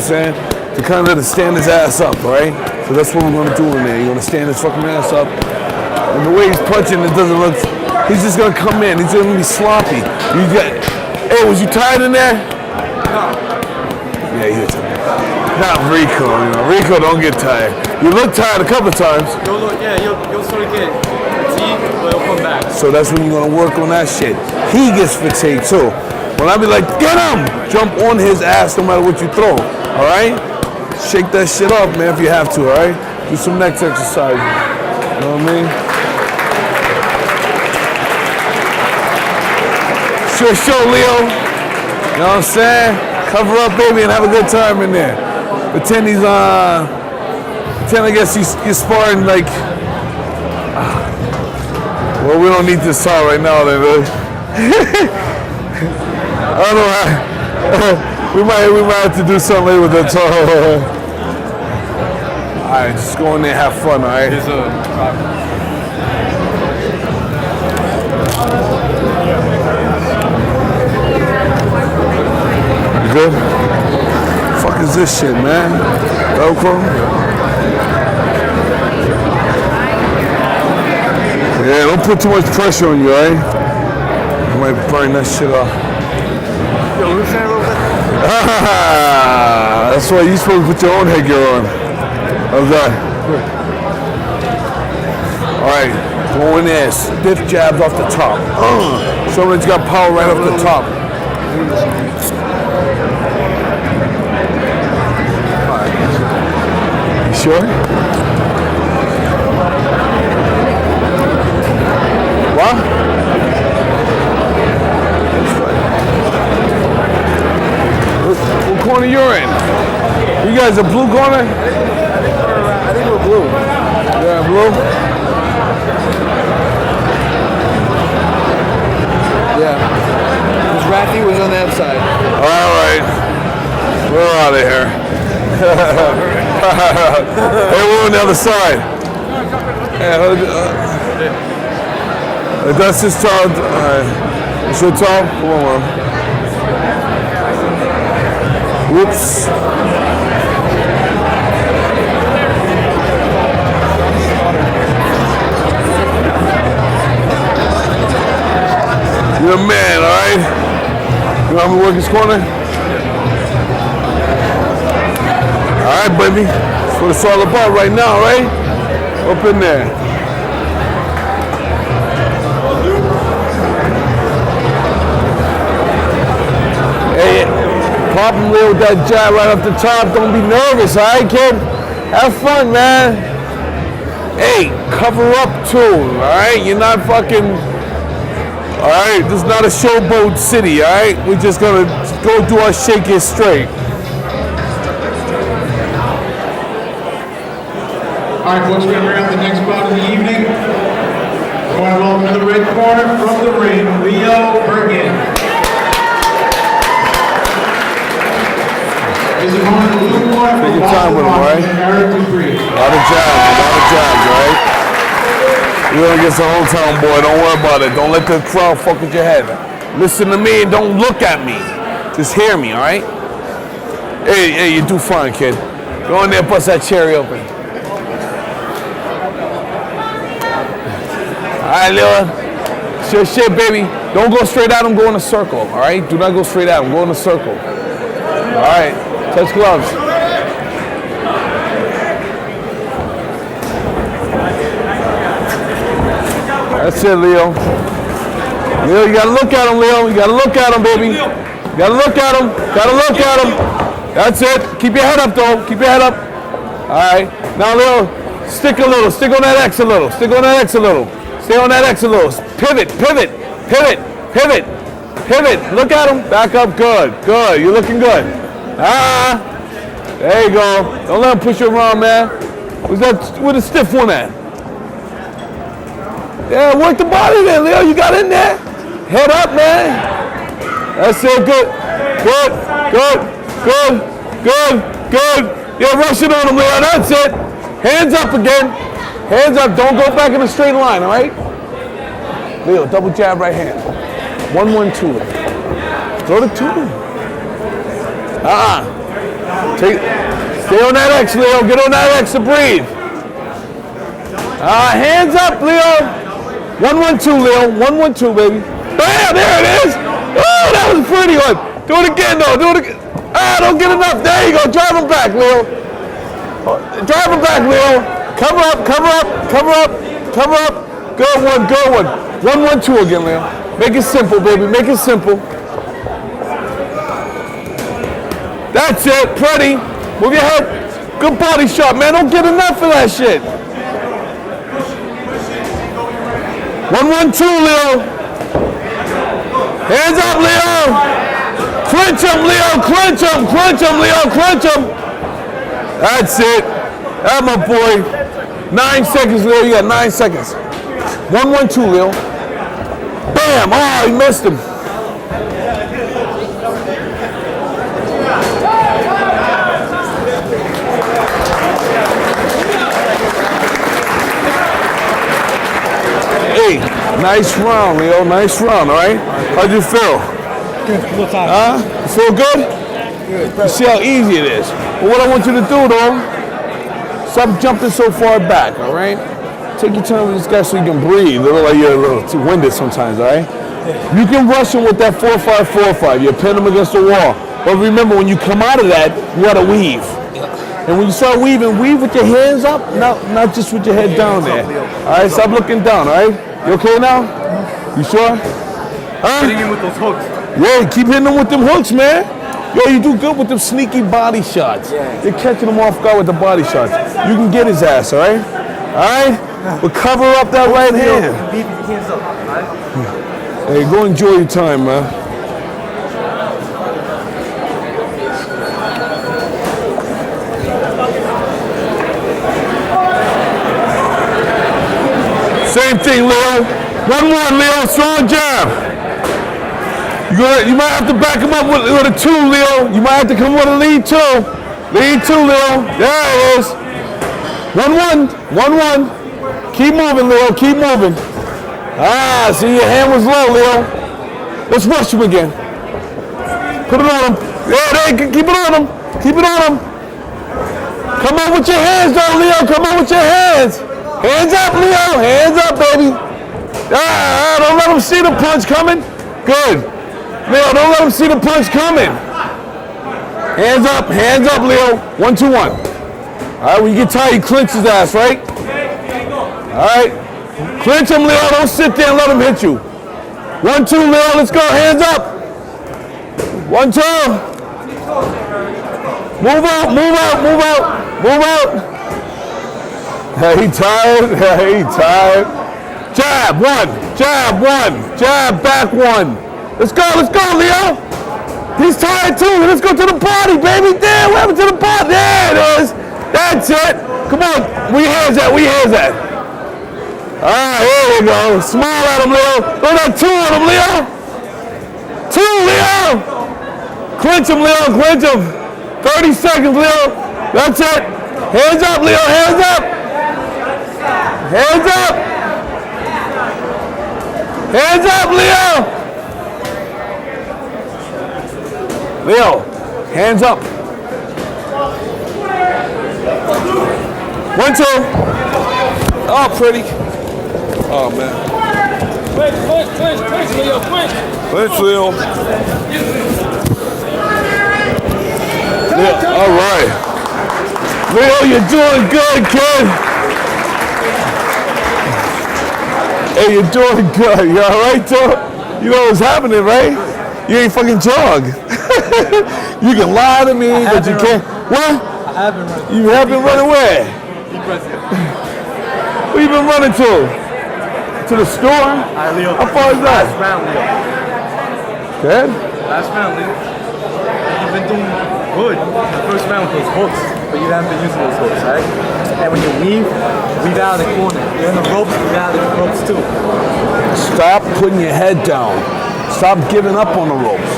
I'm saying? To kind of stand his ass up, all right? So that's what we're going to do in there. You're going to stand his fucking ass up. And the way he's punching, it doesn't look... He's just going to come in. He's going to be sloppy. You get... Hey, was you tired in there? No. Yeah, he was tired. Not Rico, you know. Rico don't get tired. You look tired a couple of times. You'll sort of get fatigued, but it'll come back. So that's when you're going to work on that shit. He gets fatigued, too. When I be like, get him! Jump on his ass no matter what you throw, all right? Shake that shit off, man, if you have to, all right? Do some neck exercise. You know what I mean? Sure show, Leo. You know what I'm saying? Cover up, baby, and have a good time in there. Pretend he's, pretend I guess you're sparring like, well, we don't need this talk right now, then, really. I don't know. We might have to do something later with that talk. All right, just go in there and have fun, all right? You good? What the fuck is this shit, man? Velcro? Yeah, don't put too much pressure on you, all right? I might burn that shit off. Yo, loosen it a little bit. That's why you're supposed to put your own headgear on. How's that? All right, go in there, stiff jabs off the top. Someone's got power right off the top. All right. You sure? What? What corner you're in? You guys are blue corner? I think we're blue. Yeah, blue? Yeah. Because Rafi was on that side. All right. We're out of here. Hey, we're on the other side. That's his tall. Is your tall? Come on, man. Whoops. You're a man, all right? You want me to work his corner? All right, baby. That's what it's all about right now, right? Up in there. Hey. Pop him with that jab right off the top. Don't be nervous, all right, kid? Have fun, man. Hey, cover up too, all right? You're not fucking, all right? This is not a showboat city, all right? We're just gonna go do our shake it straight. All right, folks, we're gonna bring out the next bout of the evening. I want to welcome to the red corner from the ring, Leo Bergen. His opponent, the blue corner from Take your time with him, right? Eric Dupree. A lot of jabs, right? You're gonna get the whole town, boy. Don't worry about it. Don't let the crowd fuck with your head. Listen to me and don't look at me. Just hear me, all right? Hey, you do fine, kid. Go in there and bust that cherry open. All right, Lila. It's your shit, baby. Don't go straight at him. Go in a circle, all right? Do not go straight at him. Go in a circle. All right. Touch gloves. That's it, Leo. Leo, you gotta look at him, Leo. You gotta look at him, baby. You gotta look at him. Gotta look at him. That's it. Keep your head up, though. Keep your head up. All right. Now, Leo, stick a little. Stick on that X a little. Stick on that X a little. Stay on that X a little. Pivot, pivot, pivot, pivot, pivot. Look at him. Back up. Good. Good. You're looking good. There you go. Don't let him push you around, man. Where's the stiff one at? Yeah, work the body there, Leo. You got in there. Head up, man. That's it. Good. Good. Good. Good. Good. Good. Yeah, rush it on him, Leo. That's it. Hands up again. Hands up. Don't go back in a straight line, all right? Leo, double jab right hand. 1-1-2. Throw the two. Stay on that X, Leo. Get on that X to breathe. Hands up, Leo. 1-1-2, Leo. 1-1-2, baby. Bam! There it is. Oh, that was a pretty one. Do it again, though. Do it again. Don't get enough. There you go. Drive him back, Leo. Drive him back, Leo. Cover up, cover up, cover up, cover up. Good one, good one. 1-1-2 again, Leo. Make it simple, baby. Make it simple. That's it. Pretty. Move your head. Good body shot, man. Don't get enough of that shit. 1-1-2, Leo. Hands up, Leo. Clinch him, Leo. Clinch him. Clinch him, Leo. Clinch him. That's it. That's my boy. 9 seconds, Leo. You got 9 seconds. 1-1-2, Leo. Bam. Oh, he missed him. Hey, nice round, Leo. Nice round, all right? How'd you feel? Good. You feel good? Good. You see how easy it is. But what I want you to do, though, stop jumping so far back, all right? Take your time with this guy so you can breathe. It looks like you're a little too winded sometimes, all right? You can rush him with that 4-5-4-5. You pin him against the wall. But remember, when you come out of that, you got to weave. And when you start weaving, weave with your hands up, not just with your head down there. All right, stop looking down, all right? You okay now? You sure? Huh? Hitting him with those hooks. Yeah, keep hitting them with them hooks, man. Yo, you do good with them sneaky body shots. Yeah. You're catching him off guard with the body shots. You can get his ass, all right? All right? But cover up that right hand. Keep your hands up, all right? Hey, go enjoy your time, man. Same thing, Leo. 1-1, Leo. Strong jab. You might have to back him up with a 2, Leo. You might have to come with a lead 2. Lead 2, Leo. There it is. 1-1. 1-1. Keep moving, Leo. Keep moving. See, your hand was low, Leo. Let's rush him again. Put it on him. Yeah, there. Keep it on him. Keep it on him. Come on with your hands, though, Leo. Come on with your hands. Hands up, Leo. Hands up, baby. Don't let him see the punch coming. Good. Leo, don't let him see the punch coming. Hands up, Leo. 1-2-1. All right, when you get tired, you clinch his ass, right? All right. Clinch him, Leo. Don't sit there and let him hit you. 1-2, Leo. Let's go. Hands up. 1-2. Move out, move out, move out, move out. He tired. He tired. Jab 1, jab 1, jab back 1. Let's go, Leo. He's tired too. Let's go to the body, baby. There, what happened to the body? There it is. That's it. Come on. Where your hands at? Where your hands at? All right, here we go. Smile at him, Leo. Throw that 2 on him, Leo. 2, Leo. Clinch him, Leo. Clinch him. 30 seconds, Leo. That's it. Hands up, Leo. Hands up. Hands up. Hands up, Leo. Leo, hands up. 1-2. Oh, pretty. Oh, man. Clinch, Leo, clinch. Clinch, Leo. Leo. All right. Leo, you're doing good, kid. Hey, you're doing good. You all right, Joe? You know what's happening, right? You ain't fucking jog. You can lie to me, but you can't. What? I have been running. You have been running where? Where you been running to? To the store? All right, Leo. How far is that? Last round, Leo. Good? Last round, Leo. You've been doing good in the first round with those hooks, but you haven't been using those hooks, right? And when you weave out of the corner. You're in the ropes, weave out of the ropes too. Stop putting your head down. Stop giving up on the ropes.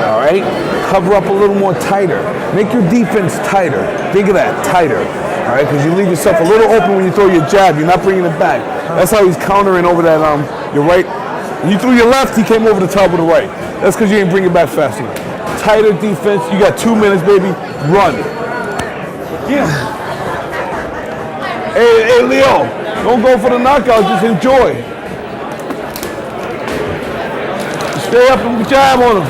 All right? Cover up a little more tighter. Make your defense tighter. Think of that, tighter. All right? Because you leave yourself a little open when you throw your jab. You're not bringing it back. That's how he's countering over that, your right. When you threw your left, he came over the top of the right. That's because you didn't bring it back fast enough. Tighter defense. You got 2 minutes, baby. Run. Hey, Leo, don't go for the knockout, just enjoy. Stay up and jab on him.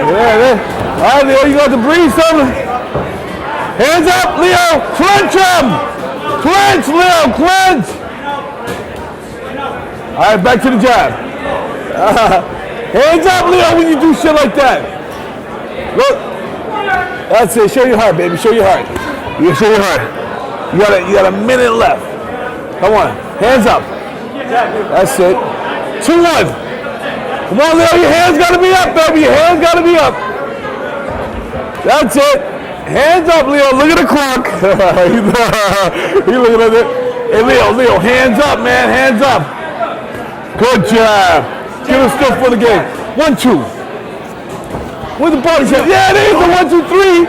Yeah. All right, Leo, you got to breathe something. Hands up, Leo. Clench him. Clench, Leo. Clench. All right, back to the jab. Hands up, Leo, when you do shit like that. Look. That's it. Show your heart, baby. Show your heart. You show your heart. You got a minute left. Come on. Hands up. That's it. 2-1. Come on, Leo. Your hands got to be up, baby. Your hands got to be up. That's it. Hands up, Leo. Look at the clock. He's looking at it. Hey, Leo. Hands up, man. Hands up. Good job. Give us stuff for the game. 1-2. With the body shot. Yeah, there is the 1, 2, 3.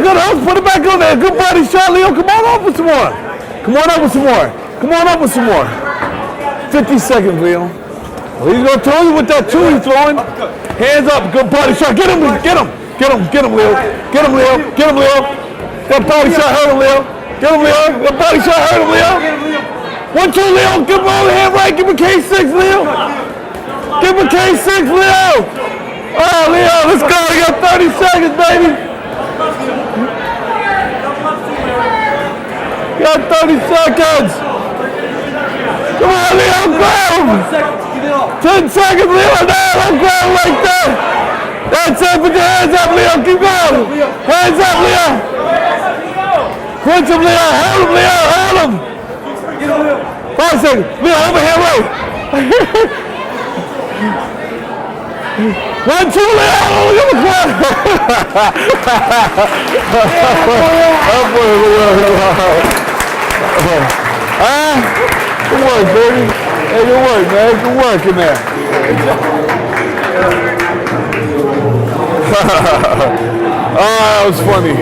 Good hook. Put it back on there. Good body shot, Leo. Come on up with some more. Come on up with some more. Come on up with some more. 50 seconds, Leo. Well, he's going to throw you with that two he's throwing. Hands up. Good body shot. Get him, Leo. Get him, Leo. Get him, Leo. Get him, Leo. That body shot hurt him, Leo. Get him, Leo. That body shot hurt him, Leo. 1, 2, Leo. Give him all the hand right. Give him K6, Leo. Give him K6, Leo. Oh, Leo, let's go. We got 30 seconds, baby. You got 30 seconds. Come on, Leo, grab him. 10 seconds, Leo. No, don't grab him like that. That's it. Put your hands up, Leo. Keep going. Hands up, Leo. Clinch him, Leo. Hold him, Leo. Hold him. 5 seconds. Leo, overhand right. 1, 2, Leo. Look at the clock. Good work, baby. Hey, good work, man. Good work in there. That was funny.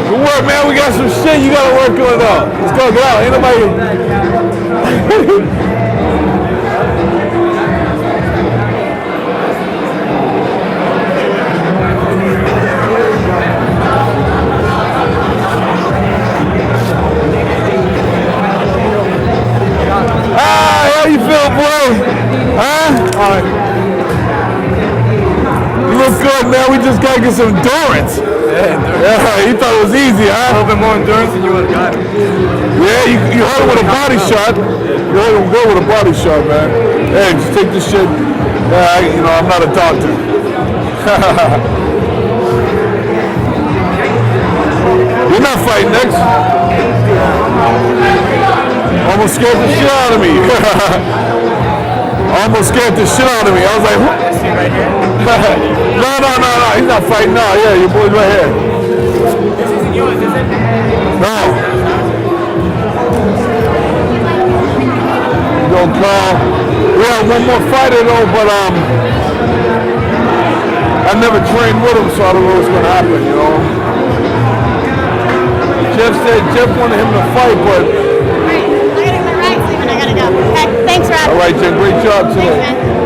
Good work, man. We got some shit you gotta work on though. Let's go, get out. Ain't nobody. How you feel, boy? Huh? All right. You look good, man. We just gotta get some endurance. Yeah, you thought it was easy, huh? A little bit more endurance and you would have got it. Yeah, you hurt him with a body shot. You hurt him good with a body shot, man. Hey, just take this shit. I'm not a doctor. You're not fighting next. Almost scared the shit out of me. Almost scared the shit out of me. I was like, what? No. He's not fighting now. Yeah, your boy's right here. This isn't yours, is it? No. Don't call. We have one more fighter though, but I never trained with him, so I don't know what's gonna happen, you know. Jeff wanted him to fight, but. I gotta go. Okay, thanks, Rob. All right, Jeff, great job today. Thanks, man.